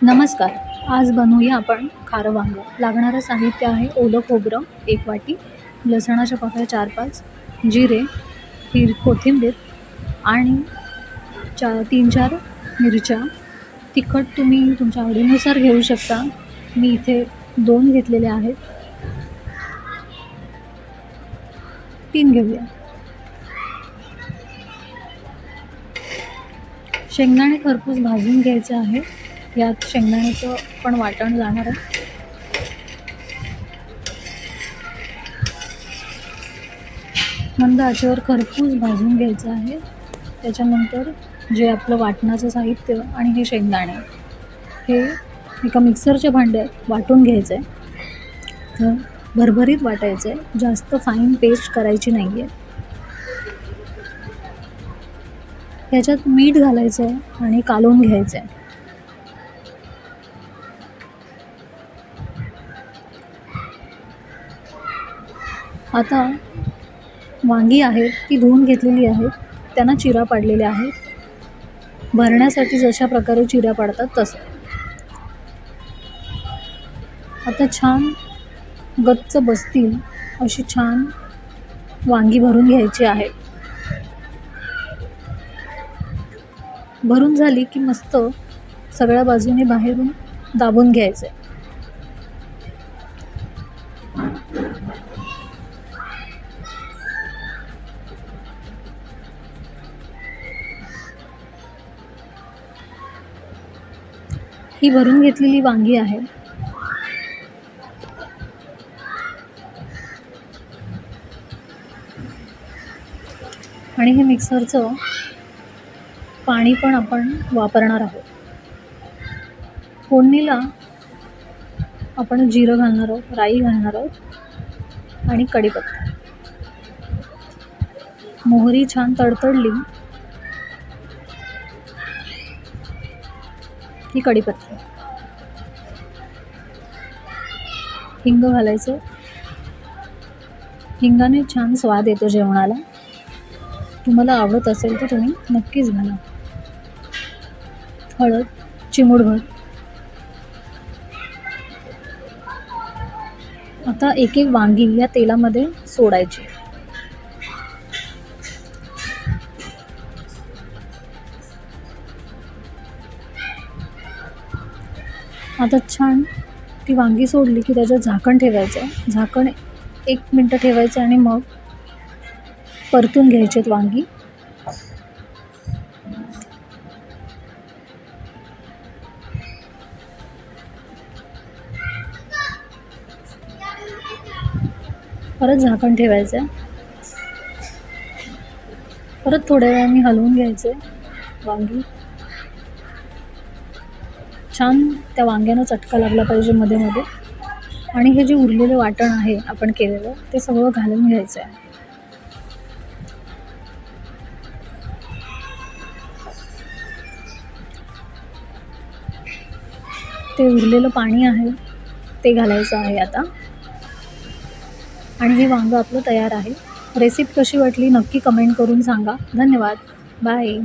नमस्कार. आज बनवूया आपण खारं वांगं. लागणारं साहित्य आहे ओलं खोबरं 1 वाटी, लसणाच्या पाकळ्या 4-5, जिरे, कोथिंबीर आणि 3-4 मिरच्या. तिखट तुम्ही तुमच्या आवडीनुसार घेऊ शकता. मी इथे 2 घेतलेले आहेत. 3 घेऊया. शेंगदाणे खरपूस भाजून घ्यायचे आहे. यात शेंगदाण्याचं पण वाटण जाणार आहे. मंद आचेवर खरपूस भाजून घ्यायचं आहे. त्याच्यानंतर जे आपलं वाटणाचं साहित्य आणि हे शेंगदाणे हे एका मिक्सरच्या भांड्यात वाटून घ्यायचं आहे. तर भरभरीत वाटायचं आहे, जास्त फाईन पेस्ट करायची नाही आहे. ह्याच्यात मीठ घालायचं आहे आणि कालवून घ्यायचं आहे. आता वांगी आहेत ती धुवून घेतलेली आहेत. त्यांना चिरा पाडलेल्या आहेत. भरण्यासाठी जशा प्रकारे चिऱ्या पाडतात तसं. आता छान गच्च बसतील अशी छान वांगी भरून घ्यायची आहेत. भरून झाली की मस्त सगळ्या बाजूने बाहेरून दाबून घ्यायचं आहे. ही भरून घेतलेली वांगी आहेत. आणि हे मिक्सरचं पाणी पण आपण वापरणार आहोत. फोडणीला आपण जिरं घालणार आहोत, राई घालणार आहोत आणि कढीपत्ता. मोहरी छान तडतडली ही कढीपत्ता, हिंग घालायचं. हिंगाने छान स्वाद येतो जेवणाला. तुम्हाला आवडत असेल तर तुम्ही नक्कीच घाला. हळद चिमूटभर. आता एक एक वांगी या तेलामध्ये सोडायची. आता छान ती वांगी सोडली की त्याच्यात झाकण ठेवायचं. झाकण 1 मिनटं ठेवायचं आणि मग परतून घ्यायचेत वांगी. परत झाकण ठेवायचं. परत थोड्या वेळाने हलवून घ्यायचे वांगी. छान त्या वांग्यानं चटका लागला पाहिजे मध्ये मध्ये. आणि हे जे उरलेले वाटण आहे आपण केलेलं ते सगळं घालून घ्यायचं आहे. ते उरलेलं पाणी आहे ते घालायचं आहे आता. आणि हे वांगं आपलं तयार आहे. रेसिपी कशी वाटली नक्की कमेंट करून सांगा. धन्यवाद. बाय.